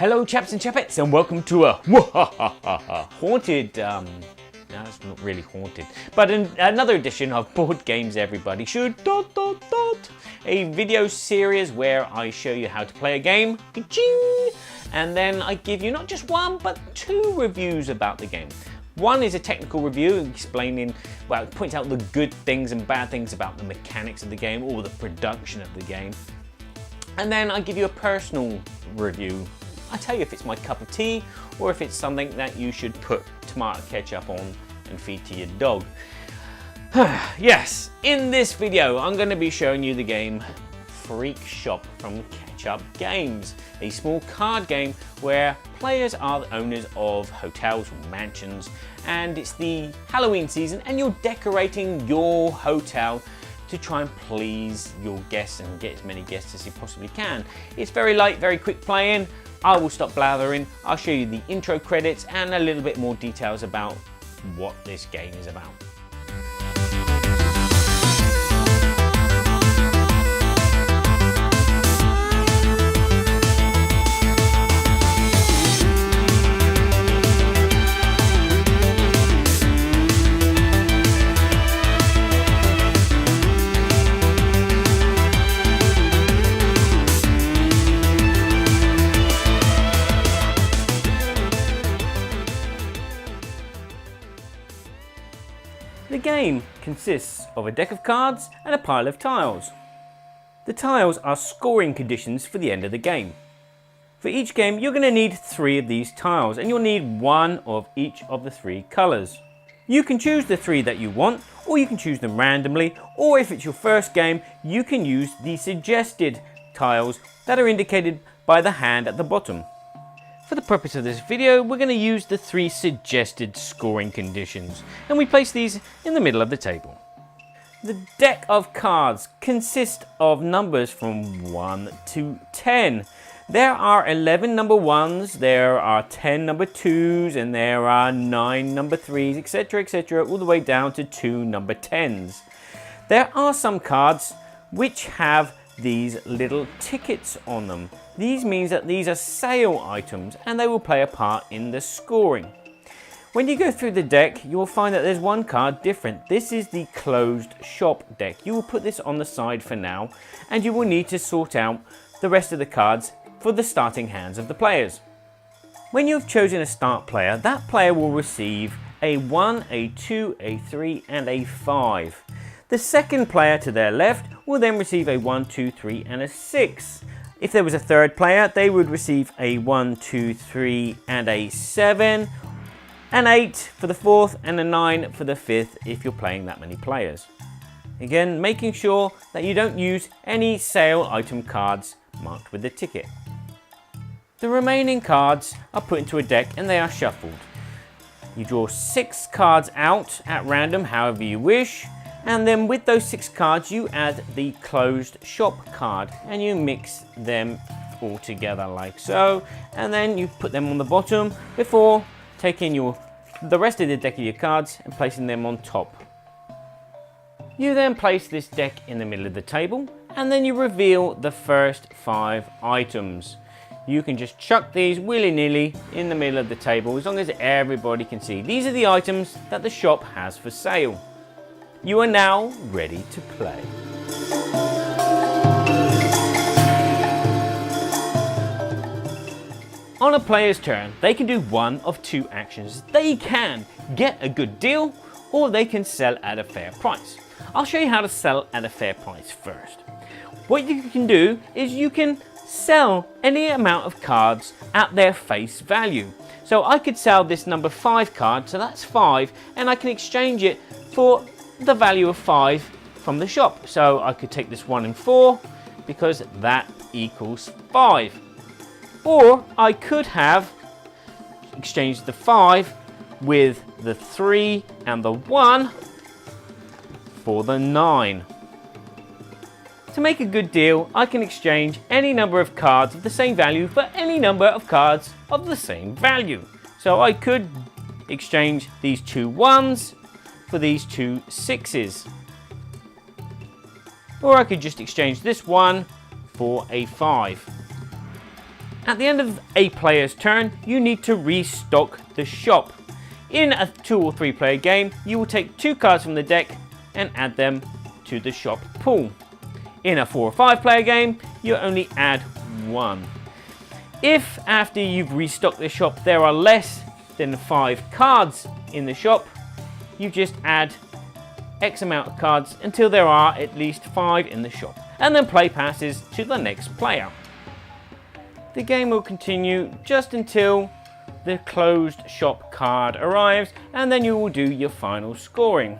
Hello chaps and chapettes, and welcome to a haunted, no it's not really haunted, but another edition of Board Games Everybody Should, a video series where I show you how to play a game, and then I give you not just one, but two reviews about the game. One is a technical review explaining, well, it points out the good things and bad things about the mechanics of the game or the production of the game. And then I give you a personal review. I tell you if it's my cup of tea or if it's something that you should put tomato ketchup on and feed to your dog. Yes, in this video I'm going to be showing you the game Freak Shop from Ketchup Games, a small card game where players are the owners of hotels or mansions, and it's the Halloween season and you're decorating your hotel to try and please your guests and get as many guests as you possibly can. It's very light, very quick playing. I will stop blathering. I'll show you the intro credits and a little bit more details about what this game is about. The game consists of a deck of cards and a pile of tiles. The tiles are scoring conditions for the end of the game. For each game you're going to need 3 of these tiles, and you'll need 1 of each of the 3 colours. You can choose the 3 that you want, or you can choose them randomly, or if it's your first game you can use the suggested tiles that are indicated by the hand at the bottom. For the purpose of this video, we're going to use the 3 suggested scoring conditions, and we place these in the middle of the table. The deck of cards consists of numbers from 1 to 10. There are 11 number 1s, there are 10 number 2s, and there are 9 number 3s, etc, all the way down to 2 number 10s. There are some cards which have these little tickets on them. These means that these are sale items and they will play a part in the scoring. When you go through the deck, you will find that there's one card different. This is the closed shop deck. You will put this on the side for now, and you will need to sort out the rest of the cards for the starting hands of the players. When you have chosen a start player, that player will receive a 1, a 2, a 3 and a 5. The second player to their left will then receive a 1, 2, 3 and a 6. If there was a third player, they would receive a 1, 2, 3 and a 7, an 8 for the fourth and a 9 for the fifth if you're playing that many players. Again, making sure that you don't use any sale item cards marked with the ticket. The remaining cards are put into a deck and they are shuffled. You draw 6 cards out at random, however you wish. And then with those 6 cards you add the closed shop card and you mix them all together like so, and then you put them on the bottom before taking the rest of the deck of your cards and placing them on top. You then place this deck in the middle of the table and then you reveal the first 5 items. You can just chuck these willy-nilly in the middle of the table as long as everybody can see. These are the items that the shop has for sale. You are now ready to play. On a player's turn, they can do one of 2 actions. They can get a good deal, or they can sell at a fair price. I'll show you how to sell at a fair price first. What you can do is you can sell any amount of cards at their face value. So I could sell this number 5 card, so that's 5, and I can exchange it for the value of 5 from the shop. So I could take this 1 and 4 because that equals 5. Or I could have exchanged the 5 with the 3 and the 1 for the 9. To make a good deal, I can exchange any number of cards of the same value for any number of cards of the same value. So I could exchange these 2 1s for these 2 6s. Or I could just exchange this 1 for a 5. At the end of a player's turn, you need to restock the shop. In a 2 or 3 player game, you will take 2 cards from the deck and add them to the shop pool. In a 4 or 5 player game, you only add 1. If after you've restocked the shop there are less than 5 cards in the shop, you just add X amount of cards until there are at least 5 in the shop, and then play passes to the next player. The game will continue just until the closed shop card arrives, and then you will do your final scoring.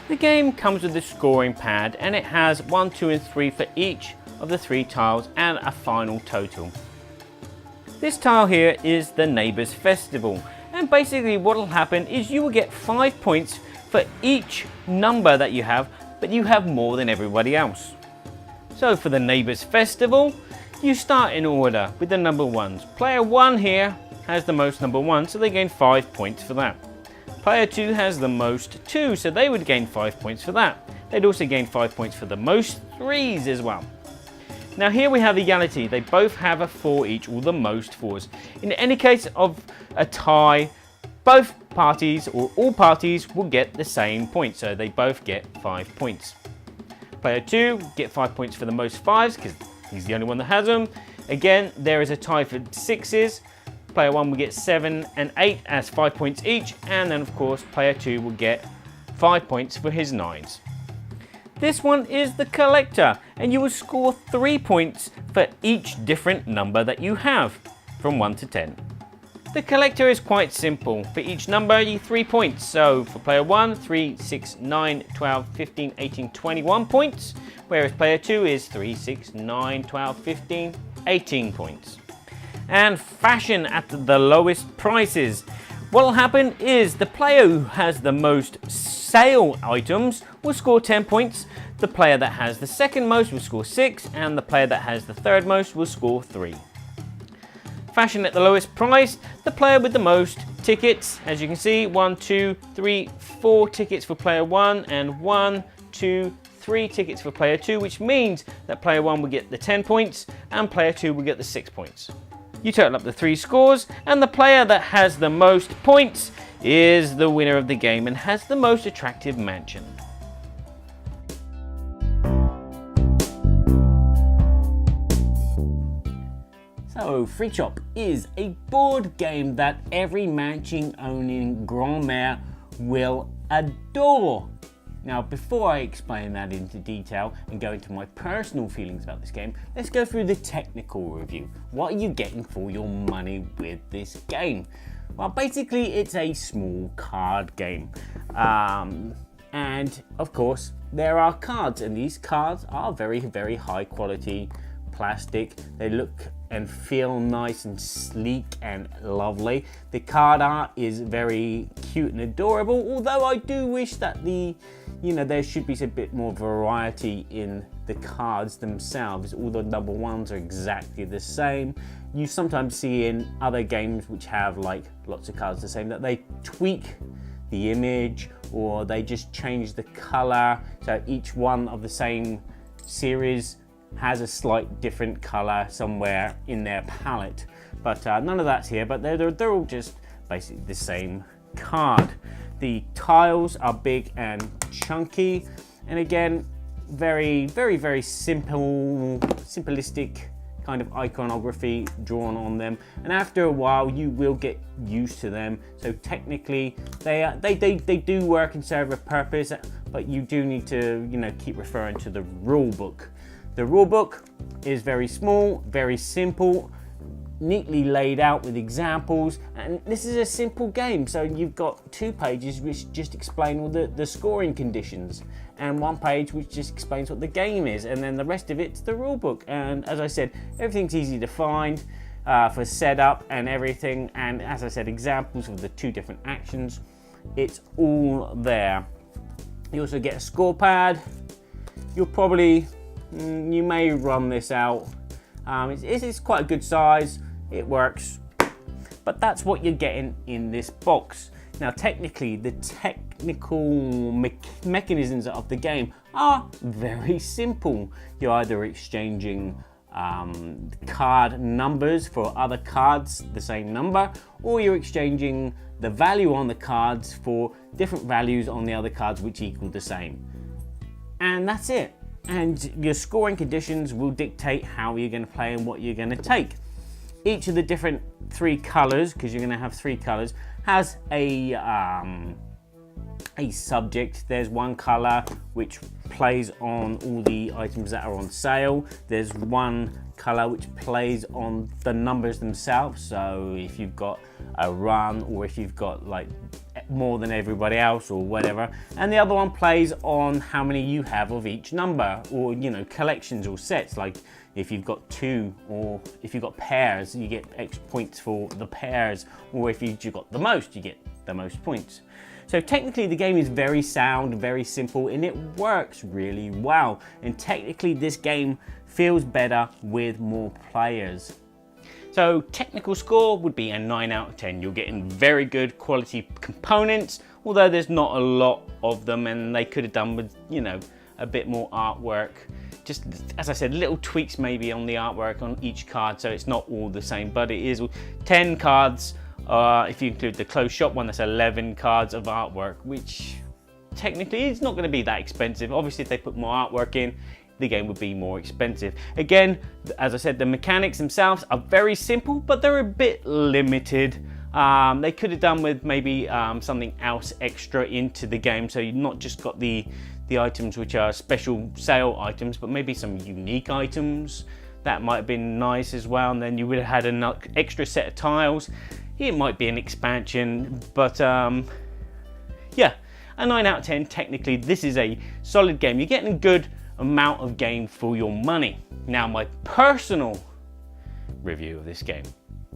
The game comes with a scoring pad, and it has 1, 2 and 3 for each of the 3 tiles and a final total. This tile here is the Neighbours Festival, and basically what will happen is you will get 5 points for each number that you have, but you have more than everybody else. So for the Neighbours Festival, you start in order with the number 1s. Player 1 here has the most number 1, so they gain 5 points for that. Player 2 has the most 2, so they would gain 5 points for that. They'd also gain 5 points for the most 3s as well. Now here we have equality. They both have a 4 each, or the most 4s. In any case of a tie, both parties or all parties will get the same points, so they both get 5 points. Player 2 get 5 points for the most 5s because he's the only one that has them. Again, there is a tie for 6s. Player 1 will get 7 and 8 as 5 points each, and then of course player 2 will get 5 points for his 9s. This one is the Collector, and you will score 3 points for each different number that you have, from 1 to 10. The Collector is quite simple. For each number, you 3 points. So for player 1, 3, 6, 9, 12, 15, 18, 21 points, whereas player 2 is 3, 6, 9, 12, 15, 18 points. And fashion at the lowest prices. What will happen is the player who has the most sale items will score 10 points, the player that has the second most will score 6, and the player that has the third most will score 3. Fashion at the lowest price, the player with the most tickets, as you can see, 1, 2, 3, 4 tickets for player 1, and 1, 2, 3 tickets for player 2, which means that player 1 will get the 10 points, and player 2 will get the 6 points. You total up the 3 scores, and the player that has the most points is the winner of the game and has the most attractive mansion. So, Free Chop is a board game that every mansion-owning grand-mère will adore. Now, before I explain that into detail and go into my personal feelings about this game, let's go through the technical review. What are you getting for your money with this game? Well, basically, it's a small card game. And, of course, there are cards, and these cards are very, very high quality plastic. They look and feel nice and sleek and lovely. The card art is very cute and adorable, although I do wish that there should be a bit more variety in the cards themselves. All the number 1s are exactly the same. You sometimes see in other games which have like lots of cards the same that they tweak the image, or they just change the color, so each one of the same series has a slight different color somewhere in their palette, but none of that's here. But they're all just basically the same card. The tiles are big and chunky, and again, very, very, very simplistic kind of iconography drawn on them, and after a while you will get used to them. So technically they do work and serve a purpose, but you do need to keep referring to the rule book. The rule book is very small, very simple, neatly laid out with examples, and this is a simple game. So you've got 2 pages which just explain all the scoring conditions, and 1 page which just explains what the game is, and then the rest of it's the rule book. And as I said, everything's easy to find for setup and everything, and as I said, examples of the 2 different actions. It's all there. You also get a score pad. You may run this out. It's quite a good size, it works, but that's what you're getting in this box. Now technically, the technical mechanisms of the game are very simple. You're either exchanging card numbers for other cards the same number, or you're exchanging the value on the cards for different values on the other cards which equal the same. And that's it. And your scoring conditions will dictate how you're going to play and what you're going to take. Each of the different 3 colors, because you're going to have 3 colors, has a subject. There's one color which plays on all the items that are on sale. There's one color which plays on the numbers themselves. So if you've got a run, or if you've got like more than everybody else or whatever, and the other one plays on how many you have of each number, or collections or sets. Like if you've got 2, or if you've got pairs, you get extra points for the pairs, or if you've got the most, you get the most points. So technically the game is very sound, very simple, and it works really well. And technically this game feels better with more players. So technical score would be a 9 out of 10. You're getting very good quality components, although there's not a lot of them, and they could have done with, a bit more artwork. Just, as I said, little tweaks maybe on the artwork on each card, so it's not all the same, but it is 10 cards. If you include the closed shop one, that's 11 cards of artwork, which technically is not going to be that expensive. Obviously, if they put more artwork in, the game would be more expensive. Again, as I said, the mechanics themselves are very simple, but they're a bit limited. They could have done with maybe something else extra into the game, so you've not just got the items which are special sale items, but maybe some unique items. That might have been nice as well, and then you would have had an extra set of tiles. It might be an expansion, but yeah, a 9 out of 10. Technically, this is a solid game. You're getting a good amount of game for your money. Now, my personal review of this game.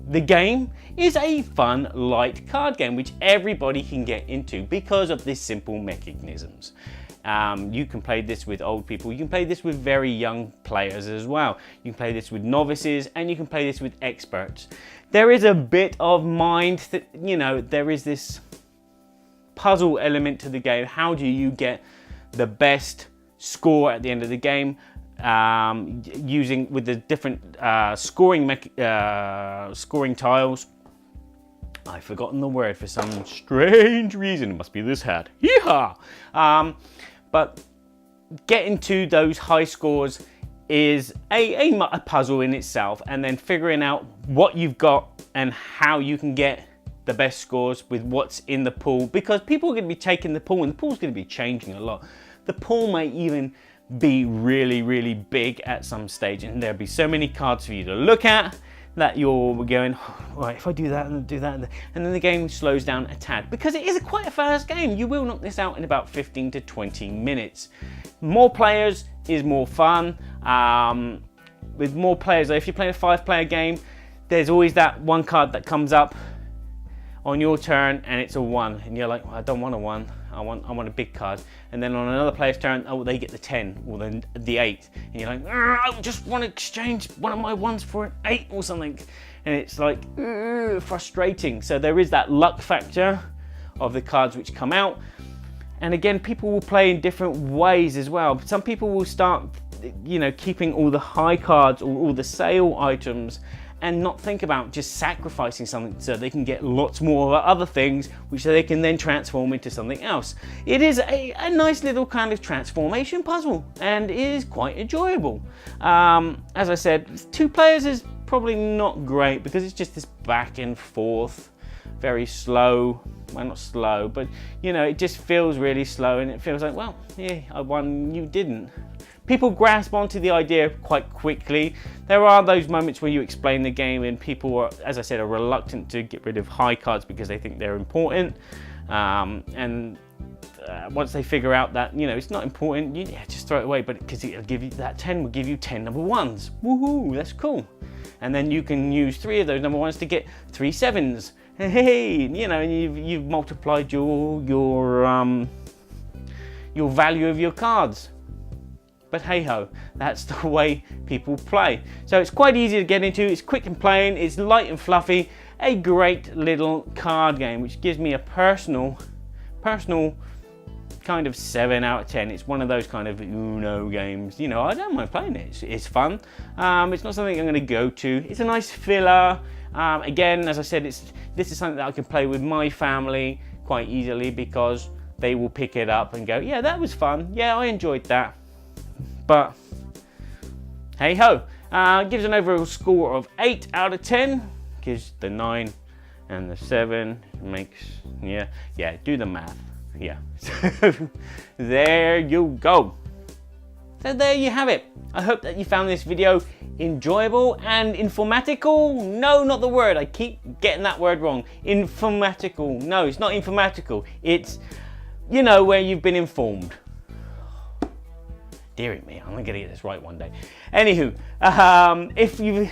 The game is a fun, light card game which everybody can get into because of the simple mechanisms. You can play this with old people, you can play this with very young players as well. You can play this with novices, and you can play this with experts. There is a bit of mind that, there is this puzzle element to the game. How do you get the best score at the end of the game? Using with the different scoring tiles. I've forgotten the word for some strange reason. It must be this hat. Yeehaw! But getting to those high scores is a puzzle in itself, and then figuring out what you've got and how you can get the best scores with what's in the pool, because people are going to be taking the pool, and the pool's going to be changing a lot. The pool may even be really, really big at some stage, and there'll be so many cards for you to look at that you're going, oh, right, if I do that and do that, and then the game slows down a tad, because it is quite a fast game. You will knock this out in about 15 to 20 minutes. More players is more fun. With more players, if you're playing a 5-player game, there's always that one card that comes up on your turn and it's a 1, and you're like, well, I don't want a 1. I want a big card. And then on another player's turn, oh, they get the 10 or the 8, and you're like, I just want to exchange one of my 1s for an 8 or something, and it's like frustrating. So there is that luck factor of the cards which come out, and again, people will play in different ways as well. Some people will start, keeping all the high cards or all the sale items, and not think about just sacrificing something so they can get lots more of other things which they can then transform into something else. It is a nice little kind of transformation puzzle, and it is quite enjoyable. As I said, 2 players is probably not great because it's just this back and forth, very slow. Well, not slow, but it just feels really slow, and it feels like, well, yeah, I won, you didn't. People grasp onto the idea quite quickly. There are those moments where you explain the game and people are, as I said, are reluctant to get rid of high cards because they think they're important. Once they figure out that, it's not important, just throw it away. But because it'll give you that 10, will give you 10 number 1s. Woohoo, that's cool. And then you can use 3 of those number 1s to get 3 7s. Hey, and you've multiplied your value of your cards. But hey ho, that's the way people play. So it's quite easy to get into, it's quick and plain, it's light and fluffy, a great little card game, which gives me a personal kind of 7 out of 10. It's one of those kind of Uno games. You know, I don't mind playing it. It's fun. It's not something I'm going to go to. It's a nice filler. Again, as I said, this is something that I can play with my family quite easily because they will pick it up and go, yeah, that was fun. Yeah, I enjoyed that. But hey ho. Gives an overall score of 8 out of 10. Gives the 9 and the 7 makes, yeah, do the math. Yeah. So there you go. So there you have it. I hope that you found this video enjoyable and informatical. No, not the word. I keep getting that word wrong. Informatical. No, it's not informatical. It's, you know, where you've been informed. Dear me, I'm gonna get this right one day. Anywho, if you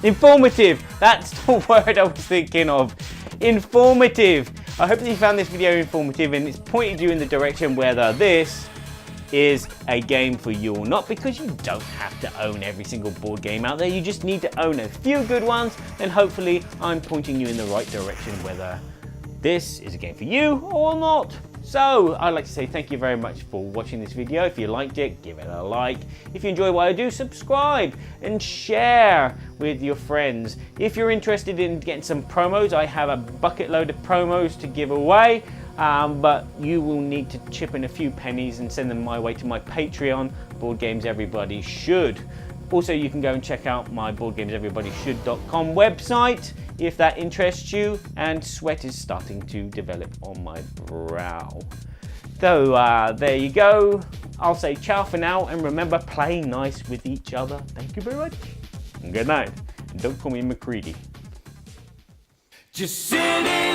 informative, that's the word I was thinking of. Informative. I hope that you found this video informative and it's pointed you in the direction whether this is a game for you or not, because you don't have to own every single board game out there. You just need to own a few good ones, and hopefully I'm pointing you in the right direction whether this is a game for you or not. So I'd like to say thank you very much for watching this video. If you liked it, give it a like. If you enjoy what I do, subscribe and share with your friends. If you're interested in getting some promos, I have a bucket load of promos to give away. But you will need to chip in a few pennies and send them my way to my Patreon, Board Games Everybody Should. Also, you can go and check out my BoardGamesEverybodyShould.com website if that interests you, and sweat is starting to develop on my brow. So there you go. I'll say ciao for now, and remember, play nice with each other. Thank you very much, and good night. And don't call me McCready. Just sitting